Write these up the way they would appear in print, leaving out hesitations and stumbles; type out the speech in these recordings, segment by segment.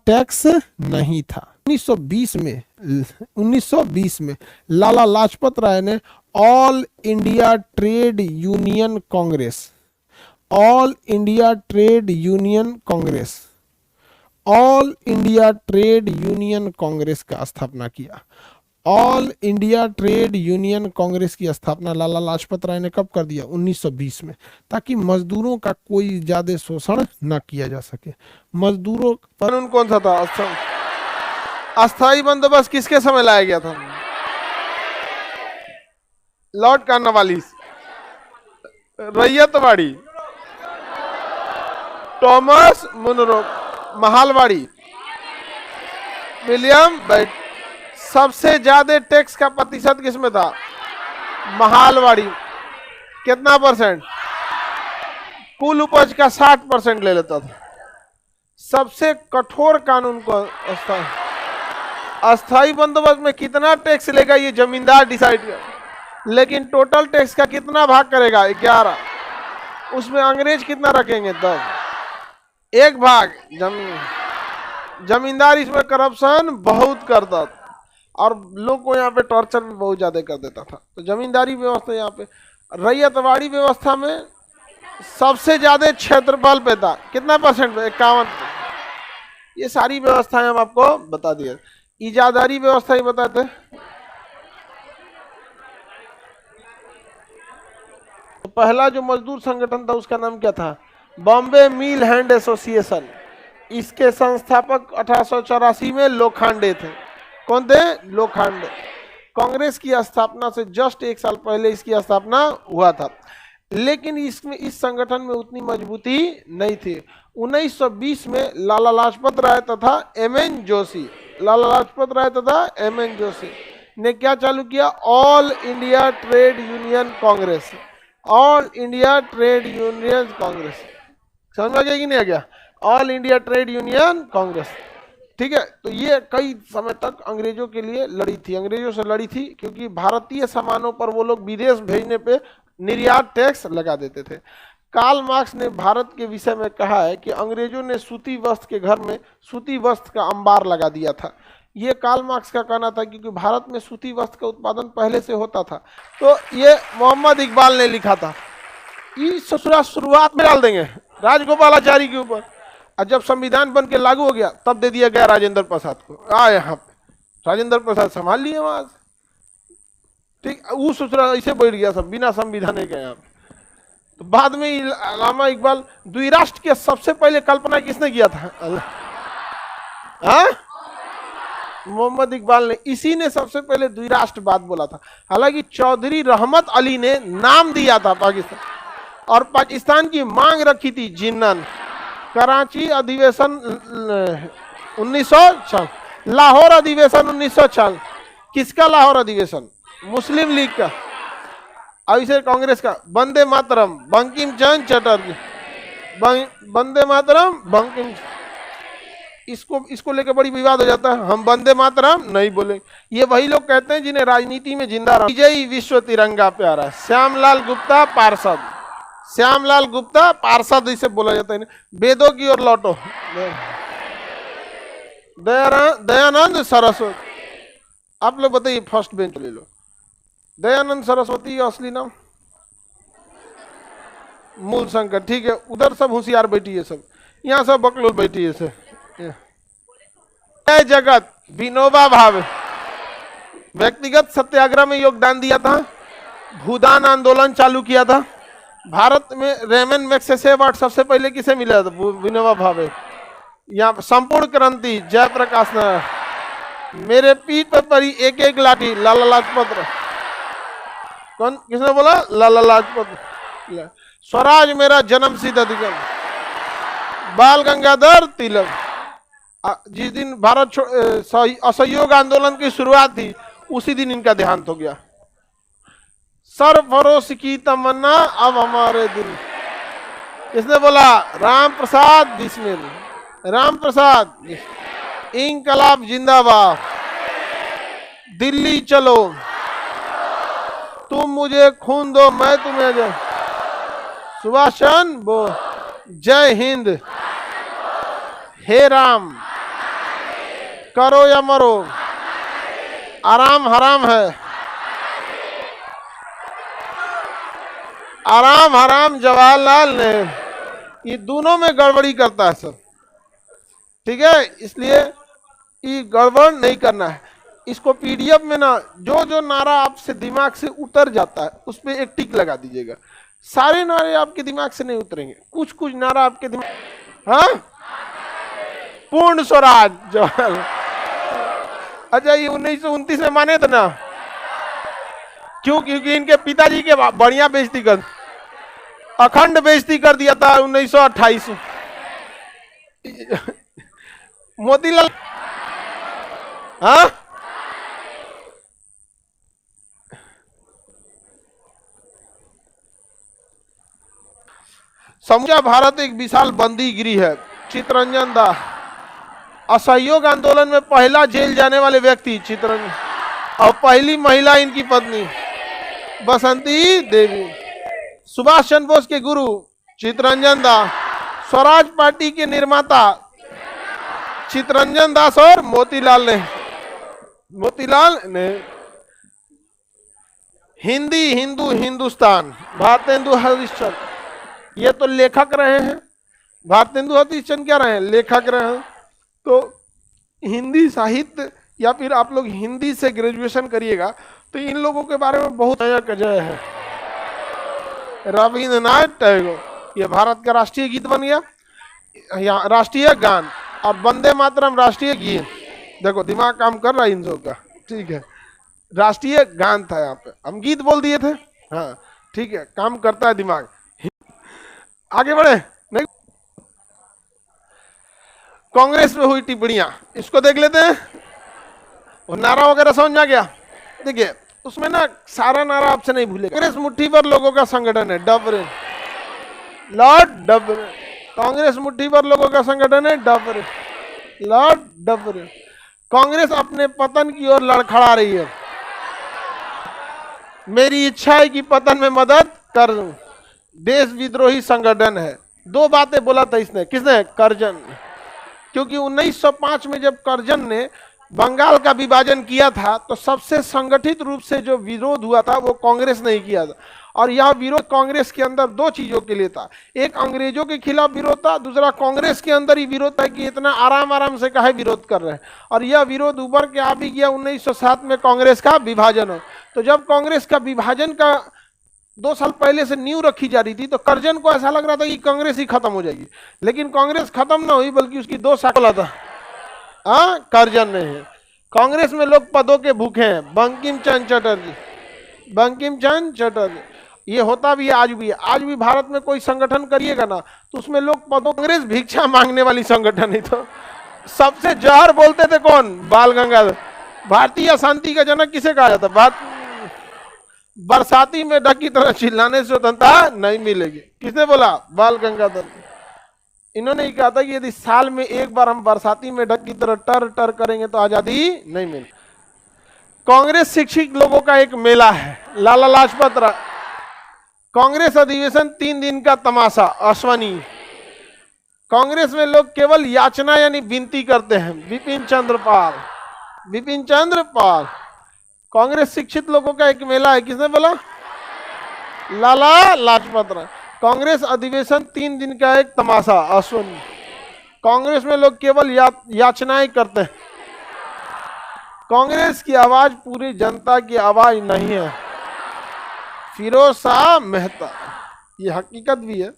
Tax नहीं था। 1920 में लाला लाजपत राय ने all India trade union Congress, all India trade union Congress, all India trade union Congress का स्थापना किया। All India trade union Congress की स्थापना लाला लाजपत राय ने कब कर दिया? 1920 में, ताकि मजदूरों का कोई ज्यादा शोषण न किया जा सके। मजदूरों पर कानून कौन सा था? अस्थाई बंदोबस्त किसके समय लाया गया था? Lord Cornwallis. रैयतवाड़ी, टॉमस मुनरो। महालवाड़ी, विलियम बेट। सबसे ज्यादा टैक्स का प्रतिशत किसमें था? महालवाड़ी। कितना परसेंट? कुल उपज का 60% ले लेता था। सबसे कठोर कानून को अस्थाई बंदोबस्त में कितना टैक्स लेगा ये जमींदार डिसाइड कर, लेकिन टोटल टैक्स का कितना भाग करेगा? 11। उसमें अंग्रेज कितना रखेंगे? 10। एक भाग जमींदार इसमें करप्शन बहुत करता था और लोग को यहाँ पे टॉर्चर भी बहुत ज्यादा कर देता था। तो जमींदारी व्यवस्था यहाँ पे। रैयतवाड़ी व्यवस्था में सबसे ज्यादा क्षेत्रफल पे था। कितना परसेंट पे? 51। ये सारी व्यवस्थाएं हम आपको बता दिए। इजादारी व्यवस्था ही बताते। तो पहला जो मजदूर संगठन था उसका नाम क्या था? बॉम्बे मिल हैंड एसोसिएशन। इसके संस्थापक 1884 में लोखंडे थे। कौन थे? लोखंडे। कांग्रेस की स्थापना से जस्ट 1 साल पहले इसकी स्थापना हुआ था, लेकिन इसमें इस संगठन में उतनी मजबूती नहीं थी। 1920 में लाला लाजपत राय तथा एमएन जोशी, लाला लाजपत राय तथा एमएन जोशी ने क्या चालू किया? All India trade union Congress. All India trade union Congress. समझ में आ गया कि नहीं आ गया? All India trade union Congress. ठीक है। तो ये कई समय तक अंग्रेजों के लिए लड़ी थी, अंग्रेजों से लड़ी थी, क्योंकि भारतीय सामानों पर वो लोग विदेश भेजने पे निर्यात टैक्स लगा देते थे। कार्ल मार्क्स ने भारत के विषय में कहा है कि अंग्रेजों ने सूती वस्त्र के घर में सूती वस्त्र का अंबार लगा दिया था। ये कार्ल मार्क्स का कहना था, क्योंकि भारत में सूती वस्त्र का उत्पादन पहले से होता था। तो ये मोहम्मद इकबाल ने लिखा था। ये शुरुआत में डाल देंगे राजगोपालाचारी के ऊपर, और जब संविधान बन के लागू हो गया तब दे दिया गया राजेंद्र प्रसाद को। यहाँ पे राजेंद्र प्रसाद संभाल लिए वहां से। ठीक, वो ससुरा ऐसे बैठ गया सब बिना संविधान के यहाँ पे। तो बाद में अल्लामा इकबाल, द्विराष्ट्र के सबसे पहले कल्पना किसने किया था? मोहम्मद इकबाल ने। इसी ने सबसे पहले द्विराष्ट्रवाद बोला था। हालांकि चौधरी रहमत अली ने नाम दिया था पाकिस्तान, और पाकिस्तान की मांग रखी थी जिन्नन। कराची अधिवेशन 1904, लाहौर अधिवेशन 1904। किसका लाहौर अधिवेशन? मुस्लिम लीग का। अब इसे कांग्रेस का। वंदे मातरम बंकिम चंद्र चटर्जी, वंदे मातरम बंकिम। इसको लेकर बड़ी विवाद हो जाता है। हम वंदे मातरम नहीं बोले। ये वही लोग कहते हैं जिन्हें राजनीति में जिंदा रहा। विजयी विश्व तिरंगा प्यारा। श्यामलाल गुप्ता पार्षद, श्यामलाल गुप्ता पार्षद इसे बोला जाता है। वेदों की ओर लौटो। दयानंद सरस्वती। आप लोग बताइए, फर्स्ट बेंच ले लो। दयानंद सरस्वती असली नाम? मूल शंकर। ठीक है। उधर सब होशियार बैठी है, सब यहाँ सब बकलोल बैठी है। सब जय जगत विनोबा भावे। व्यक्तिगत सत्याग्रह में योगदान दिया था। भूदान आंदोलन चालू किया था। भारत में रेमन मैग्सेसे अवार्ड सबसे पहले किसे मिला था? विनोबा भावे। यहाँ संपूर्ण क्रांति जयप्रकाश नारायण। मेरे पीठ पर पड़ी एक एक लाठी, लाला लाजपत राय। कौन? किसने बोला? लाला लाजपत। स्वराज मेरा जन्म सिद्ध अधिकार, बाल गंगाधर तिलक। जिस दिन भारत असहयोग आंदोलन की शुरुआत थी उसी दिन इनका देहांत हो गया। सरफरोश की तमन्ना अब हमारे दिल। किसने बोला? राम प्रसाद बिस्मिल। राम प्रसाद। इंकलाब जिंदाबाद। दिल्ली चलो, तुम मुझे खून दो मैं तुम्हें जय। सुभाष चंद्र बोस। जय हिंद। हे राम। करो या मरो, आराम हराम है, आराम हराम जवाहरलाल नेहरू, ये दोनों में गड़बड़ी करता है सर। ठीक है, इसलिए ये गड़बड़ नहीं करना है। इसको पीडीएफ में ना जो जो नारा आपसे दिमाग से उतर जाता है उस पर एक टिक लगा दीजिएगा। सारे नारे आपके दिमाग से नहीं उतरेंगे, कुछ कुछ नारा आपके दिमाग। हाँ, पूर्ण स्वराज जवाहर। अच्छा, ये 1929 में माने थे ना, क्यों? क्योंकि इनके पिताजी के बढ़िया बेइज्जती कर, अखंड बेइज्जती कर दिया था 1928 में। मोतीलाल, हाँ, समूचा भारत एक विशाल बंदी गृह है। चित्तरंजन दास। असहयोग आंदोलन में पहला जेल जाने वाले व्यक्ति चित्तरंजन, और पहली महिला इनकी पत्नी बसंती देवी। सुभाष चंद्र बोस के गुरु चित्तरंजन दास। स्वराज पार्टी के निर्माता चित्तरंजन दास और मोतीलाल नेहरू। हिंदी, हिंदू, हिंदुस्तान भारतेंदु हरिश्चंद्र, ये तो लेखक रहे हैं। भारतेंदु हरिश्चंद्र क्या रहे हैं? लेखक रहे हैं। तो हिंदी साहित्य, या फिर आप लोग हिंदी से ग्रेजुएशन करिएगा तो इन लोगों के बारे में बहुत अजय है। रविंद्रनाथ टैगोर, ये भारत का राष्ट्रीय गीत बन गया, यहाँ राष्ट्रीय गान, और वंदे मातरम राष्ट्रीय गीत। देखो दिमाग काम कर रहा है इन सब का। ठीक है, राष्ट्रीय गान था, यहाँ पे हम गीत बोल दिए थे। हाँ ठीक है, काम करता है दिमाग। आगे बढ़े नहीं। कांग्रेस में हुई टिप्पणियां, इसको देख लेते हैं। और नारा वगैरह समझ में आ गया? देखिए उसमें ना सारा नारा आपसे नहीं भूलेगा। कांग्रेस मुट्ठी भर लोगों का संगठन है, डबरे लॉर्ड डबरे। कांग्रेस मुट्ठी भर लोगों का संगठन है, डबरे लॉर्ड डबरे। कांग्रेस अपने पतन की ओर लड़खड़ा रही है। मेरी इच्छा है कि पतन में मदद कर दूं। देश विद्रोही संगठन है। दो बातें बोला था इसने, किसने? करजन। क्योंकि 1905 में जब करजन ने बंगाल का विभाजन किया था तो सबसे संगठित रूप से जो विरोध हुआ था वो कांग्रेस ने ही किया था। और यह विरोध कांग्रेस के अंदर दो चीजों के लिए था, एक अंग्रेजों के खिलाफ विरोध था, दूसरा कांग्रेस के अंदर ही विरोध था कि इतना आराम आराम से काहे विरोध कर रहे हैं। और यह विरोध उभर के आ भी गया 1907 में कांग्रेस का विभाजन हो। तो जब कांग्रेस का विभाजन का 2 साल पहले से नींव रखी जा रही थी तो करजन को ऐसा लग रहा था कि कांग्रेस ही खत्म हो जाएगी, लेकिन कांग्रेस खत्म ना हुई बल्कि उसकी 2 साल था। करजन नहीं है। कांग्रेस में लोग पदों के भूखे हैं। बंकिम चंद्र चटर्जी, बंकिम चंद्र चटर्जी, ये होता भी है, आज भी है। आज भी भारत में कोई संगठन करिएगा ना तो उसमें लोग पदों, कांग्रेस भिक्षा मांगने वाली संगठन ही। तो सबसे जहर बोलते थे कौन? बाल गंगाधर। भारतीय अशांति का जनक किसे कहा जाता? बरसाती में डक की तरह चिल्लाने से स्वतंत्रता नहीं मिलेगी, किसने बोला? बाल गंगाधर। इन्होंने ही कहा था कि यदि साल में एक बार हम बरसाती में डक की तरह टर टर करेंगे तो आजादी नहीं मिलेगी। कांग्रेस शिक्षित लोगों का एक मेला है, लाला लाजपत राय। कांग्रेस अधिवेशन 3 दिन का तमाशा, अश्वनी। कांग्रेस में लोग केवल याचना यानी विनती करते हैं, विपिन चंद्र पाल, विपिन चंद्र पाल। कांग्रेस शिक्षित लोगों का एक मेला है, किसने बोला? लाला लाजपत राय। कांग्रेस अधिवेशन 3 दिन का एक तमाशा, अश्वनी। कांग्रेस में लोग केवल याचनाएं करते हैं। कांग्रेस की आवाज पूरी जनता की आवाज नहीं है, फिरोज शाह मेहता। ये हकीकत भी है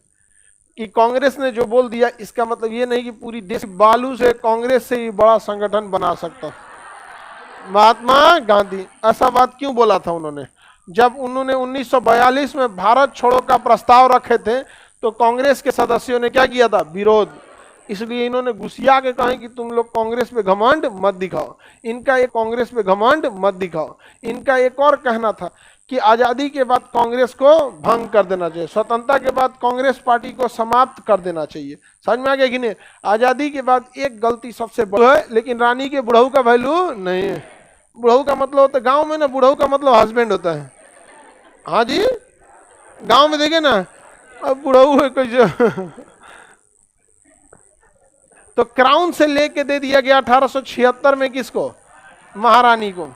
कि कांग्रेस ने जो बोल दिया इसका मतलब ये नहीं कि पूरी देश बालू से कांग्रेस से ही बड़ा संगठन बना सकता। महात्मा गांधी ऐसा बात क्यों बोला था उन्होंने? जब उन्होंने 1942 में भारत छोड़ो का प्रस्ताव रखे थे तो कांग्रेस के सदस्यों ने क्या किया था? विरोध। इसलिए इन्होंने घुसिया के कहा कि तुम लोग कांग्रेस पे घमंड मत दिखाओ। इनका एक कांग्रेस पे घमंड मत दिखाओ। इनका एक और कहना था कि आज़ादी के बाद कांग्रेस को भंग कर देना चाहिए, स्वतंत्रता के बाद कांग्रेस पार्टी को समाप्त कर देना चाहिए। समझ में आ गया कि नहीं? आज़ादी के बाद एक गलती सबसे बड़ी है, लेकिन रानी के बुढ़ऊ का वैल्यू नहीं है। बुढ़ऊ का मतलब होता है गाँव में ना, बुढ़ऊ का मतलब हस्बैंड होता है। हाँ जी, गांव में देखे ना, अब बुढ़ऊ है कोई जो तो क्राउन से लेके दे दिया गया 1876 में किसको? महारानी को।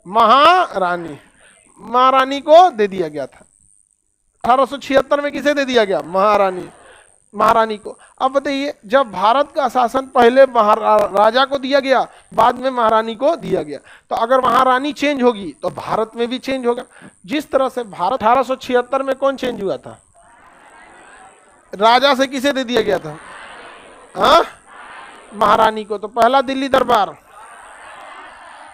महारानी को दे दिया गया था 1876 में। किसे दे दिया गया? महारानी को। अब बताइए, जब भारत का शासन पहले राजा को दिया गया, बाद में महारानी को दिया गया, तो अगर महारानी चेंज होगी तो भारत में भी चेंज होगा। जिस तरह से भारत 1876 में कौन चेंज हुआ था? राजा से किसे दे दिया गया था? महारानी को। तो पहला दिल्ली दरबार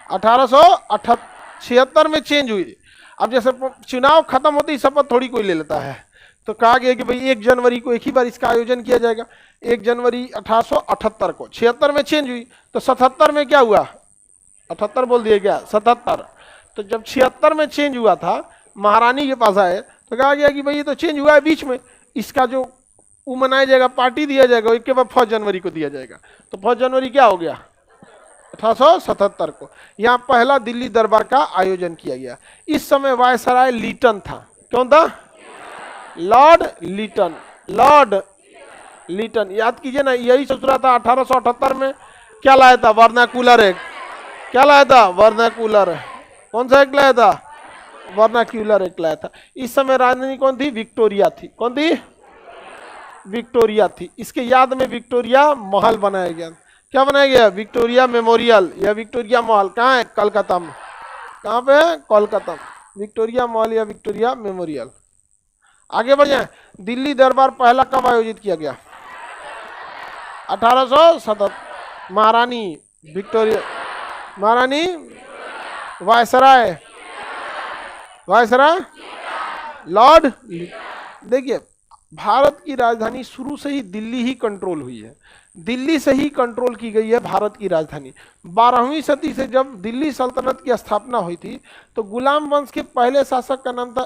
1876 में चेंज हुई। अब जैसे चुनाव खत्म होते ही शपथ थोड़ी कोई ले लेता है, तो कहा गया कि भाई 1 जनवरी को एक ही बार इसका आयोजन किया जाएगा। 1 जनवरी 1878 को, 76 में चेंज हुई, तो 77 में क्या हुआ? 78 बोल दिया गया, 77। तो जब 76 में चेंज हुआ था, महारानी के पास आए, तो कहा गया कि भाई ये तो चेंज हुआ है बीच में, इसका जो वो मनाया जाएगा, पार्टी दिया जाएगा, इसके बाद 1 जनवरी को दिया जाएगा। तो 1 जनवरी क्या हो गया? 1877 को यहाँ पहला दिल्ली दरबार का आयोजन किया गया। इस समय वायसराय लीटन था। कौन था? Lord Lytton. याद कीजिए ना, यही सोच रहा था 1878 में। क्या लाया था? वर्नाक्यूलर एक। क्या लाया था? वर्नाक्यूलर। कौन सा एक लाया था? वर्नाक्यूलर एक लाया था। इस समय राजधानी कौन थी? विक्टोरिया थी। कौन थी? विक्टोरिया थी। इसके याद में विक्टोरिया महल बनाया गया। क्या बनाया गया? विक्टोरिया मेमोरियल या विक्टोरिया महल। कहाँ है? कलकत्ता में। कहाँ पे है? कोलकाता में। विक्टोरिया महल या विक्टोरिया मेमोरियल। आगे बढ़ जाए। दिल्ली दरबार पहला कब आयोजित किया गया? 1877। महारानी विक्टोरिया, महारानी वायसराय लॉर्ड। देखिए, भारत की राजधानी शुरू से ही दिल्ली ही कंट्रोल हुई है। दिल्ली से ही कंट्रोल की गई है भारत की राजधानी। 12वीं सदी से जब दिल्ली सल्तनत की स्थापना हुई थी, तो गुलाम वंश के पहले शासक का नाम था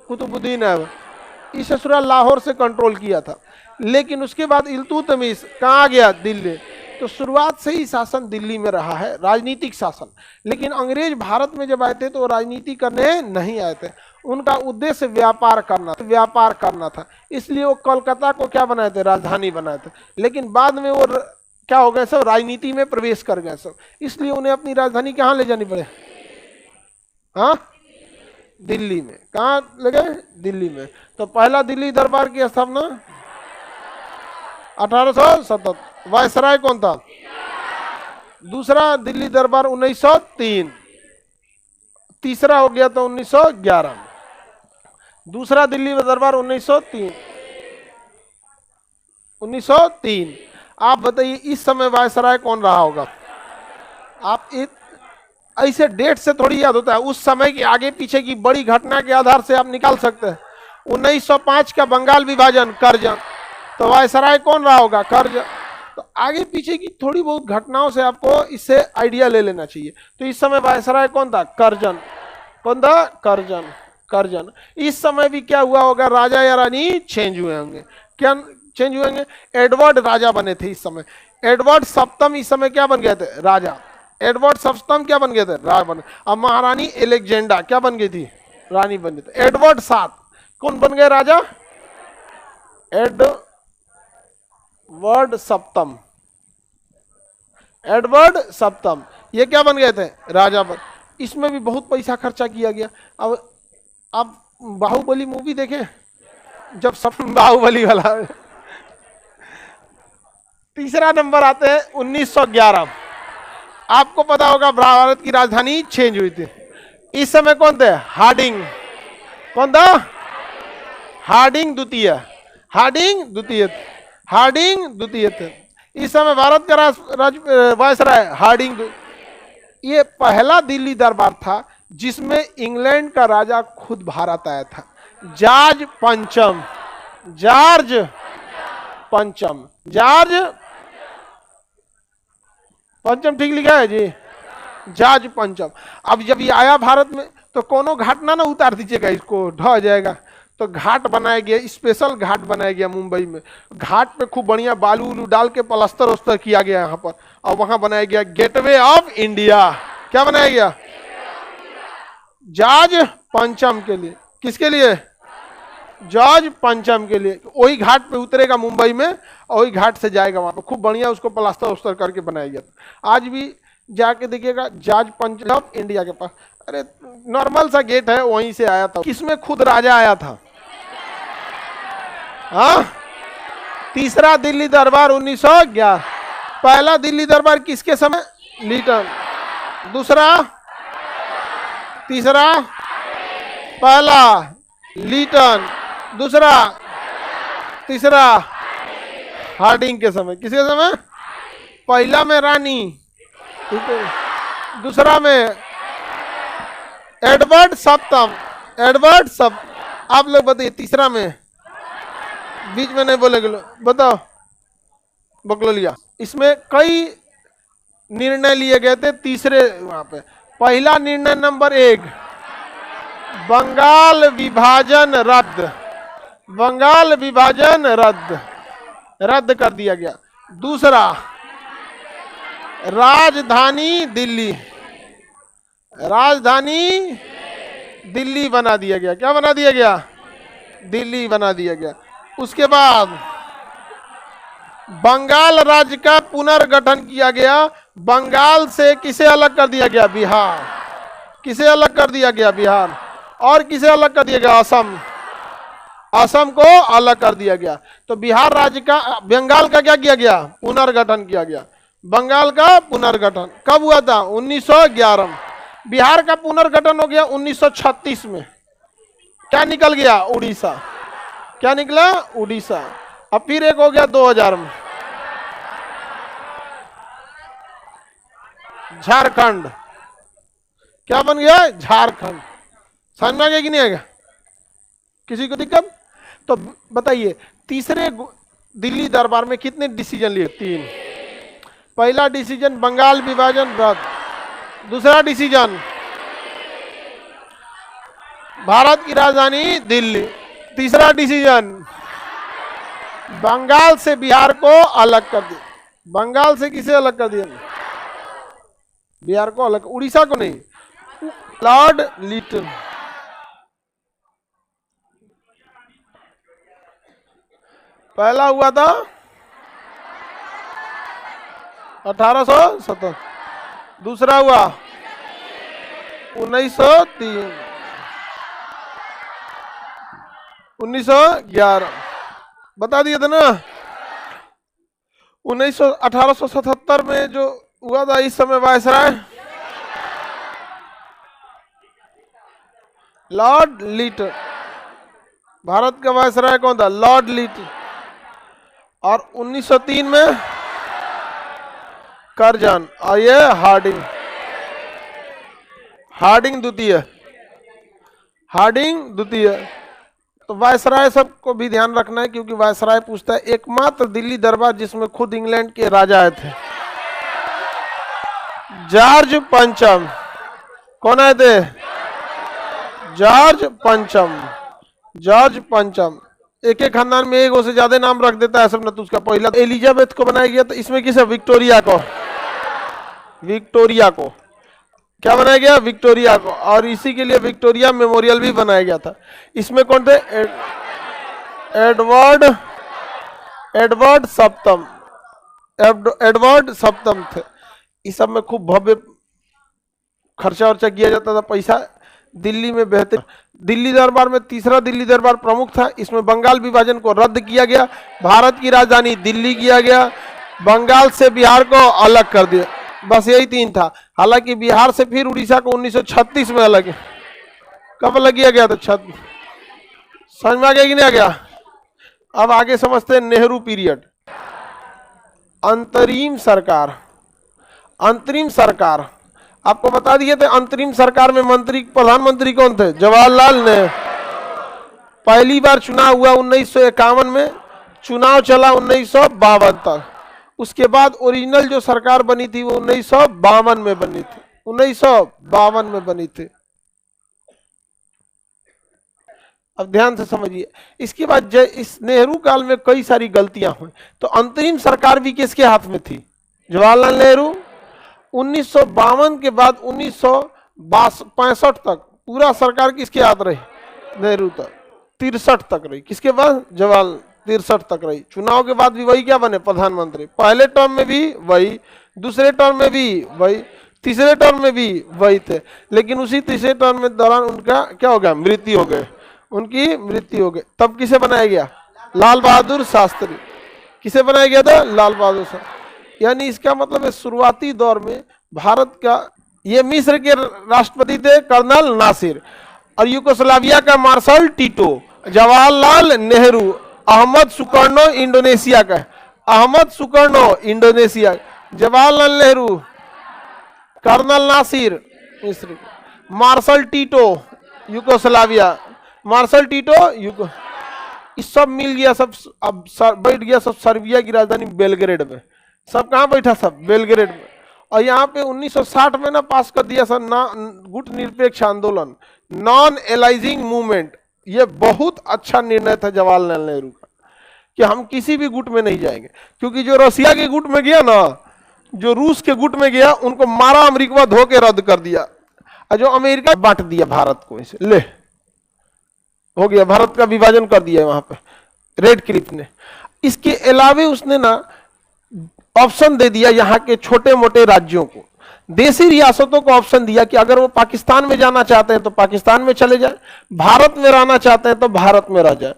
कुतुबुद्दीन ऐबक। इस ससुरा लाहौर से कंट्रोल किया था, लेकिन उसके बाद इल्तुतमिश कहाँ गया? दिल्ली। तो शुरुआत से ही शासन दिल्ली में रहा है, राजनीतिक शासन। लेकिन अंग्रेज भारत में जब आए थे तो राजनीति करने नहीं आए थे, उनका उद्देश्य व्यापार करना था। इसलिए वो कोलकाता को क्या बनाए थे? राजधानी बनाए थे। लेकिन बाद में वो क्या हो गए? सब राजनीति में प्रवेश कर गए सब, इसलिए उन्हें अपनी राजधानी कहाँ ले जानी पड़े? दिल्ली में। कहाँ ले गए? दिल्ली में। तो पहला दिल्ली दरबार की स्थापना 1877। वायसराय कौन था? दूसरा दिल्ली दरबार 1903। तीसरा हो गया तो 1911। दूसरा दिल्ली दरबार 1903। आप बताइए इस समय वायसराय कौन रहा होगा? आप ऐसे डेट से थोड़ी याद होता है, उस समय की आगे पीछे की बड़ी घटना के आधार से आप निकाल सकते हैं। 1905 का बंगाल विभाजन, करजन। तो वायसराय कौन रहा होगा? करजन। तो आगे पीछे की थोड़ी बहुत घटनाओं से आपको इससे आइडिया ले लेना चाहिए। तो इस समय वायसराय कौन था? करजन। कौन था? करजन। इस समय भी क्या हुआ होगा? राजा या रानी चेंज हुए होंगे। क्या चेंज हुए होंगे? एडवर्ड राजा बने थे इस समय। एडवर्ड सप्तम इस समय क्या बन गए थे? राजा। एडवर्ड सप्तम क्या बन गए थे? राजा बन। अब महारानी एलेक्जेंडा क्या बन गई थी? रानी बन गई थी। एडवर्ड 7 कौन बन गए? राजा। एडवर्ड सप्तम ये क्या बन गए थे? राजा बन। इसमें भी बहुत पैसा खर्चा किया गया। अब आप बाहुबली मूवी देखें, जब सब बाहुबली वाला। तीसरा नंबर आते हैं 1911। आपको पता होगा भारत की राजधानी चेंज हुई थी। इस समय कौन थे? हार्डिंग। कौन था? हार्डिंग द्वितीय थे। इस समय भारत का वायसराय हार्डिंग। ये पहला दिल्ली दरबार था जिसमें इंग्लैंड का राजा खुद भारत आया था। जॉर्ज पंचम ठीक लिखा है जी, जॉर्ज पंचम। अब जब ये आया भारत में तो कोनो घाट ना उतार दीजिएगा, इसको ढह जाएगा। तो घाट बनाया गया, स्पेशल घाट बनाया गया मुंबई में। घाट पे खूब बढ़िया बालू उलू डाल के प्लास्टर उस्तर किया गया यहाँ पर, और वहां बनाया गया गेटवे ऑफ इंडिया। क्या बनाया गया? जॉर्ज पंचम के लिए। किसके लिए? जॉर्ज पंचम के लिए। वही घाट पे उतरेगा मुंबई में और वही घाट से जाएगा वहां पे, खूब बढ़िया उसको प्लास्टर उस्तर करके बनाया गया था। आज भी जाके देखिएगा जॉर्ज पंचम इंडिया के पास, अरे नॉर्मल सा गेट है, वहीं से आया था। किसमें खुद राजा आया था? हाँ, तीसरा दिल्ली दरबार 1911। पहला दिल्ली दरबार किसके समय? लिटन। दूसरा, तीसरा, पहला लिटन, दूसरा, तीसरा हार्डिंग के समय। किसके समय? पहला में रानी, दूसरा में एडवर्ड सप्तम, एडवर्ड सब। आप लोग बताइए तीसरा में, बीच में नहीं बोले गलो, बताओ। बकलोलिया। इसमें कई निर्णय लिए गए थे तीसरे वहां पे। पहला निर्णय नंबर 1, बंगाल विभाजन रद्द, बंगाल विभाजन रद्द कर दिया गया। दूसरा, राजधानी दिल्ली, राजधानी दिल्ली बना दिया गया। क्या बना दिया गया? दिल्ली बना दिया गया। उसके बाद बंगाल राज्य का पुनर्गठन किया गया। बंगाल से किसे अलग कर दिया गया? बिहार। किसे अलग कर दिया गया? बिहार। और किसे अलग कर दिया गया? असम। असम को अलग कर दिया गया। तो बिहार राज्य का, बंगाल का क्या किया गया? पुनर्गठन किया गया। बंगाल का पुनर्गठन कब हुआ था? 1911 में। बिहार का पुनर्गठन हो गया 1936 में। क्या निकल गया? उड़ीसा। क्या निकला? उड़ीसा। अब फिर एक हो गया 2000 में, झारखंड। क्या बन गया? झारखंड। समझ में आ गया कि नहीं आएगा? किसी को दिक्कत? तो बताइए तीसरे दिल्ली दरबार में कितने डिसीजन लिए? 3। पहला डिसीजन बंगाल विभाजन रद्द। दूसरा डिसीजन भारत की राजधानी दिल्ली। तीसरा डिसीजन बंगाल से बिहार को अलग कर दिया। बंगाल से किसे अलग कर दिया? बिहार को अलग, उड़ीसा को नहीं। लॉर्ड लिटन। पहला हुआ था 1870, दूसरा हुआ 1903, 1911 बता दिए थे ना। 1877 में जो हुआ था, इस समय वायसराय लॉर्ड लिटन। भारत का वायसराय कौन था? लॉर्ड लिटन। और 1903 में करजन, और ये हार्डिंग। हार्डिंग द्वितीय, हार्डिंग द्वितीय। तो वायसराय सबको भी ध्यान रखना है, क्योंकि वायसराय पूछता है एकमात्र दिल्ली दरबार जिसमें खुद इंग्लैंड के राजा आए थे। जॉर्ज पंचम। कौन आए थे? जॉर्ज पंचम। जॉर्ज पंचम। एक एक खानदान में एक से ज्यादा नाम रख देता है सब। न तो उसका पहला एलिजाबेथ को बनाया गया, तो इसमें किसे? विक्टोरिया को। विक्टोरिया को क्या बनाया गया? विक्टोरिया को। और इसी के लिए विक्टोरिया मेमोरियल भी बनाया गया था। इसमें कौन थे? एडवर्ड सप्तम। एडवर्ड सप्तम थे। इस सब में खूब भव्य खर्चा वर्चा किया जाता था, पैसा। दिल्ली में बेहतर, दिल्ली दरबार में तीसरा दिल्ली दरबार प्रमुख था। इसमें बंगाल विभाजन को रद्द किया गया, भारत की राजधानी दिल्ली किया गया, बंगाल से बिहार को अलग कर दिया। बस यही 3 था। हालांकि बिहार से फिर उड़ीसा को 1936 में अलग, कब अलग किया गया था? 36। समझ में आ गया कि नहीं आ गया? अब आगे समझते हैं नेहरू पीरियड। अंतरिम सरकार। अंतरिम सरकार आपको बता दिए थे। अंतरिम सरकार में मंत्री, प्रधानमंत्री कौन थे? जवाहरलाल नेहरू। पहली बार चुनाव हुआ 1951 में, चुनाव चला 1952 तक। उसके बाद ओरिजिनल जो सरकार बनी थी वो 1952 में बनी थी। 1952 में बनी थी। अब ध्यान से समझिए। इसके बाद इस नेहरू काल में कई सारी गलतियां हुई। तो अंतरिम सरकार भी किसके हाथ में थी? जवाहरलाल नेहरू। 1952 के बाद 1965 तक पूरा सरकार किसके हाथ रही? नेहरू तक। 63 तक रही। किसके बाद? जवाहरलाल 63 तक रही। चुनाव के बाद भी वही क्या बने? प्रधानमंत्री। पहले टर्म में भी वही, दूसरे टर्म में भी वही, तीसरे टर्म में भी वही थे। लेकिन उसी तीसरे टर्म में दौरान उनका क्या हो गया? मृत्यु हो गई, उनकी मृत्यु हो गई। तब किसे बनाया गया? लाल बहादुर शास्त्री। किसे बनाया गया था? लाल बहादुर शास्त्री। यानी इसका मतलब है शुरुआती दौर में भारत का, ये मिस्र के राष्ट्रपति थे कर्नल नासिर, और यूगोस्लाविया का Marshal Tito, Jawaharlal Nehru, Ahmed Sukarno Indonesia का, Ahmed Sukarno Indonesia, Jawaharlal Nehru, Colonel Nasser मिस्र, Marshal Tito Yugoslavia, Marshal Tito Yugo, इस सब मिल गया, सब अब बैठ गया सब सर्बिया की राजधानी बेलग्रेड में। सब कहाँ बैठा? सब बेलग्रेड में। और यहाँ पे 1960 में ना पास कर दिया सर ना गुट निरपेक्ष आंदोलन, नॉन एलाइजिंग मूवमेंट। ये बहुत अच्छा निर्णय था जवाहरलाल नेहरू का कि हम किसी भी गुट में नहीं जाएंगे, क्योंकि जो रसिया के गुट में गया ना, जो रूस के गुट में गया, उनको मारा अमेरिका, धो के रद्द कर दिया। और जो अमेरिका बांट दिया भारत को, इसे ले हो गया, भारत का विभाजन कर दिया वहां पे रेड क्लिफ ने। इसके अलावे उसने ना ऑप्शन दे दिया यहाँ के छोटे मोटे राज्यों को, देशी रियासतों को ऑप्शन दिया कि अगर वो पाकिस्तान में जाना चाहते हैं तो पाकिस्तान में चले जाए, भारत में रहना चाहते हैं तो भारत में रह जाए,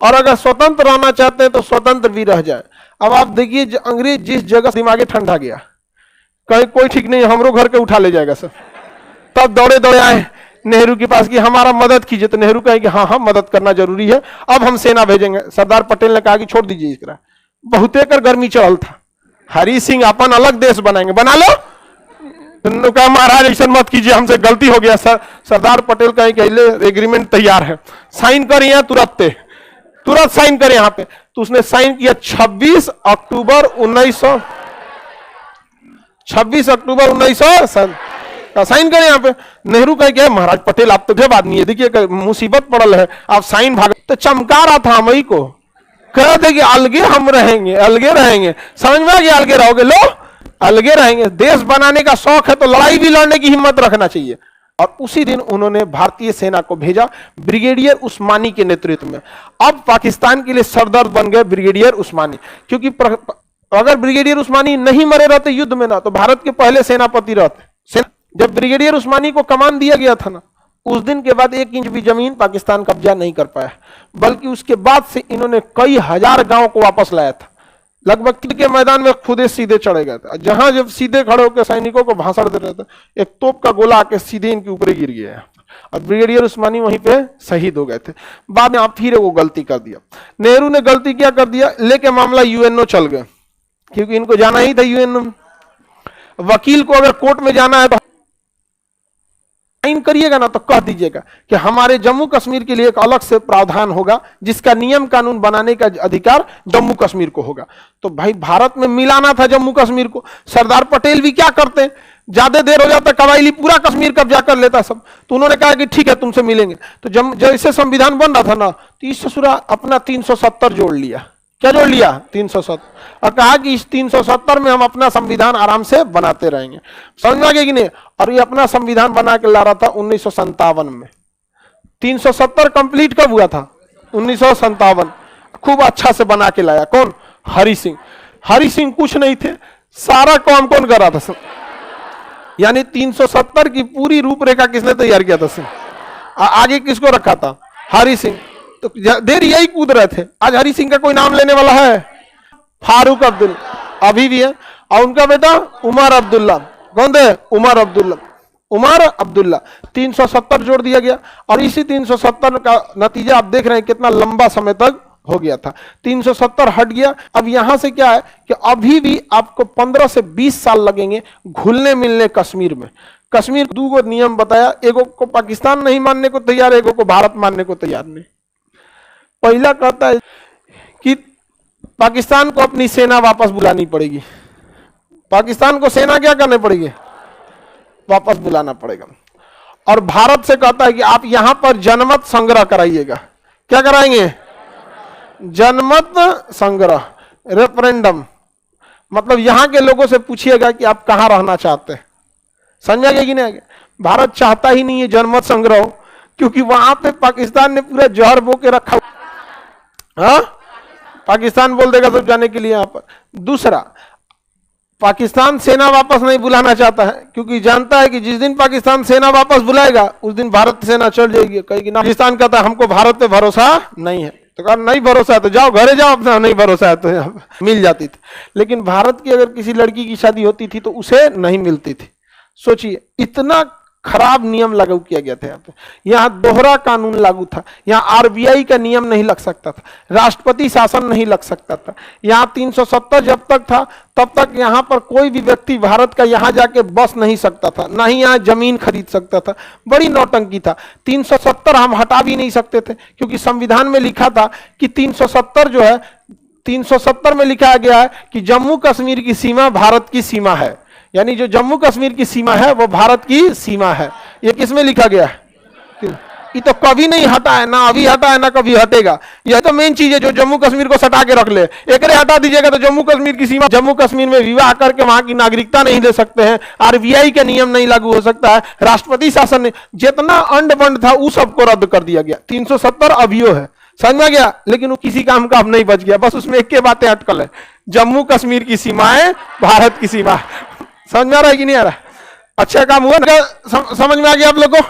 और अगर स्वतंत्र रहना चाहते हैं तो स्वतंत्र भी रह जाए। अब आप देखिए अंग्रेज जिस जगह दिमागे ठंडा गया, कहीं कोई ठीक नहीं, हमरो घर के उठा ले जाएगा सर। तब दौड़े दौड़े आए नेहरू के पास कि हमारा मदद कीजिए, तो नेहरू कहे कि हाँ हाँ मदद करना जरूरी है, अब हम सेना भेजेंगे। सरदार पटेल ने कहा कि छोड़ दीजिए इसका, बहुते कर गर्मी चढ़ल था, हरी सिंह अपन अलग देश बनाएंगे, बना लो। कहा महाराज ऐसा मत कीजिए, हमसे गलती हो गया सर। सरदार पटेल कहे कि एग्रीमेंट तैयार है, साइन कर यहाँ तुरंत साइन कर यहाँ पे। तो उसने साइन किया 26 अक्टूबर 1900 साइन करें यहाँ पे। नेहरू कहे क्या महाराज पटेल आप तो जब आदमी है, देखिए मुसीबत पड़ल है, आप साइन भाग। तो चमका रहा था मई को, कह थे कि अलगे हम रहेंगे, अलगे रहेंगे। समझ में आ गया? अलगे रहोगे, लो अलगे रहेंगे। देश बनाने का शौक है तो लड़ाई भी लड़ने की हिम्मत रखना चाहिए। और उसी दिन उन्होंने भारतीय सेना को भेजा ब्रिगेडियर उस्मानी के नेतृत्व में। अब पाकिस्तान के लिए सरदर्द बन गए ब्रिगेडियर उस्मानी, क्योंकि अगर ब्रिगेडियर उस्मानी नहीं मरे रहते युद्ध में ना, तो भारत के पहले सेनापति रहते। जब ब्रिगेडियर उस्मानी को कमान दिया गया था ना, उस दिन के बाद 1 इंच भी जमीन पाकिस्तान कब्जा नहीं कर पाया, बल्कि उसके बाद से इन्होंने कई हजार गांव को वापस लाया था। लगभग तीर के मैदान में खुदे सीधे चढ़े गए थे। जहां जब सीधे खड़े होकर सैनिकों को भाषण दे रहे थे, एक तोप का गोला आके सीधे इनके ऊपर गिर गया और ब्रिगेडियर उस्मानी वहीं पे शहीद हो गए थे। बाद में आप फिर वो गलती कर दिया। नेहरू ने गलती क्या कर दिया, लेके मामला यूएनओ चल गए, क्योंकि इनको जाना ही था यूएनओ में। वकील को अगर कोर्ट में जाना है तो साइन करिएगा ना, तो कह दीजिएगा कि हमारे जम्मू कश्मीर के लिए एक अलग से प्रावधान होगा, जिसका नियम कानून बनाने का अधिकार जम्मू कश्मीर को होगा। तो भाई भारत में मिलाना था जम्मू कश्मीर को। सरदार पटेल भी क्या करते हैं, ज्यादा देर हो जाता कबायली पूरा कश्मीर कब्जा कर लेता सब। तो उन्होंने कहा कि ठीक है तुमसे मिलेंगे। तो जैसे संविधान बन रहा था ना, तो इस ससुरा अपना 370 जोड़ लिया। क्या जोड़ लिया? 370, और कहा कि इस 370 में हम अपना संविधान आराम से बनाते रहेंगे। समझ में आ गया कि नहीं? और ये अपना संविधान बना के ला रहा था 1957 में। 370 कंप्लीट कब हुआ था? 1957। खूब अच्छा से बना के लाया। कौन? हरि सिंह। हरि सिंह कुछ नहीं थे, सारा काम कौन कर रहा था? यानी 370 की पूरी रूपरेखा किसने तैयार किया था? आगे किसको रखा था? हरि सिंह। तो देर यही कूद रहे थे। आज हरि सिंह का कोई नाम लेने वाला है? फारूक अब्दुल्ला अभी भी है, और उनका बेटा उमर अब्दुल्ला। कौन थे? उमर अब्दुल्ला। 370 जोड़ दिया गया, और इसी 370 का नतीजा आप देख रहे हैं कितना लंबा समय तक हो गया था। 370 हट गया। अब यहां से क्या है कि अभी भी आपको 15 से 20 साल लगेंगे घुलने मिलने कश्मीर में। कश्मीर 2 नियम बताया, एगो को पाकिस्तान नहीं मानने को तैयार, एगो को भारत मानने को तैयार नहीं। पहला कहता है कि पाकिस्तान को अपनी सेना वापस बुलानी पड़ेगी। पाकिस्तान को सेना क्या करनी पड़ेगी? वापस बुलाना पड़ेगा। और भारत से कहता है कि आप यहां पर जनमत संग्रह कराइएगा। क्या कराएंगे? जनमत संग्रह, रेफरेंडम। मतलब यहां के लोगों से पूछिएगा कि आप कहां रहना चाहते हैं। समझ गए कि नहीं? भारत चाहता ही नहीं है जनमत संग्रह हो, क्योंकि वहां पे पाकिस्तान ने पूरा जौहर बो के रखा। हाँ, पाकिस्तान बोल देगा सब जाने के लिए यहाँ पर। दूसरा, पाकिस्तान सेना वापस नहीं बुलाना चाहता है, क्योंकि जानता है कि जिस दिन पाकिस्तान सेना वापस बुलाएगा उस दिन भारत सेना चल जाएगी। कहेगी ना, पाकिस्तान कहता है हमको भारत पे भरोसा नहीं है, तो कहा नहीं भरोसा है तो जाओ घरे जाओ अपना, नहीं भरोसा है तो यहाँ मिल जाती थी। लेकिन भारत की अगर किसी लड़की की शादी होती थी तो उसे नहीं मिलती थी। सोचिए, इतना खराब नियम लागू किया गया था यहाँ पे। यहाँ दोहरा कानून लागू था, यहाँ आरबीआई का नियम नहीं लग सकता था, राष्ट्रपति शासन नहीं लग सकता था। यहाँ 370 जब तक था तब तक यहाँ पर कोई भी व्यक्ति भारत का यहाँ जाके बस नहीं सकता था, ना ही यहाँ जमीन खरीद सकता था। बड़ी नौटंकी था। 370 हम हटा भी नहीं सकते थे, क्योंकि संविधान में लिखा था कि 370 जो है, 370 में लिखा गया है कि जम्मू कश्मीर की सीमा भारत की सीमा है। यानी जो जम्मू कश्मीर की सीमा है वो भारत की सीमा है। ये किसमें लिखा गया है? ये तो कभी नहीं हटा है, ना अभी हटा है ना कभी हटेगा। यह तो मेन चीज है जो जम्मू कश्मीर को सटा के रख ले। एक हटा दीजिएगा तो जम्मू कश्मीर की सीमा, जम्मू कश्मीर में विवाह करके वहां की नागरिकता नहीं ले सकते हैं, आरबीआई का नियम नहीं लागू हो सकता है, राष्ट्रपति शासन ने जितना अंड बंड था वो सबको रद्द कर दिया गया। 370 अभियो है, समझ में गया। लेकिन वो किसी काम का अब नहीं बच गया, बस उसमें एक बातें अटकल है, जम्मू कश्मीर की सीमाएं भारत की सीमा। समझ में आ रहा है कि नहीं आ रहा? अच्छा काम हुआ ना? समझ में आ गया आप लोग को?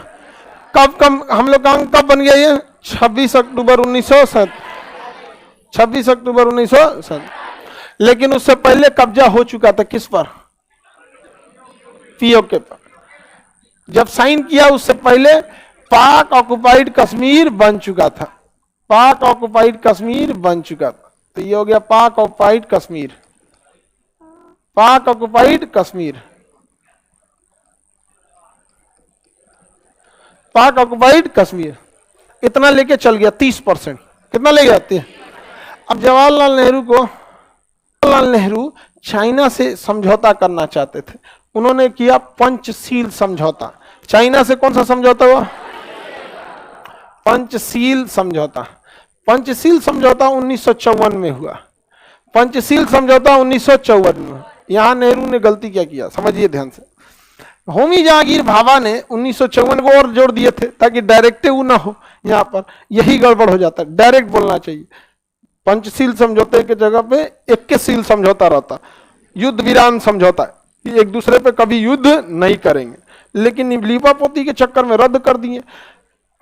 कब हम लोग काम कब बन गया ये? 26 अक्टूबर 1907। 26 अक्टूबर 1907। लेकिन उससे पहले कब्जा हो चुका था किस पर? पीओके पर। जब साइन किया उससे पहले पाक ऑक्युपाइड कश्मीर बन चुका था। पाक ऑक्युपाइड कश्मीर बन चुका था। तो ये हो गया पाक ऑक्युपाइड कश्मीर। पाक ऑक्युपाइड कश्मीर, पाक ऑक्युपाइड कश्मीर इतना लेके चल गया 30%। कितना ले जाते हैं? अब जवाहरलाल नेहरू चाइना से समझौता करना चाहते थे। उन्होंने किया पंचशील समझौता। चाइना से कौन सा समझौता हुआ? पंचशील समझौता। पंचशील समझौता 1954 में हुआ। पंचशील समझौता 1954 में। यहां नेहरू ने गलती क्या किया समझिए ध्यान से। होमी जहांगीर भाभा ने 1954 को और जोड़ दिए थे ताकि डायरेक्टिव ना हो। यहां पर यही गड़बड़ हो जाता है, डायरेक्ट बोलना चाहिए। पंचशील समझौते के जगह पे 21शील समझौता रहता, युद्ध विराम समझौता, एक दूसरे पे कभी युद्ध नहीं करेंगे। लेकिन लीपापोती के चक्कर में रद्द कर दिए।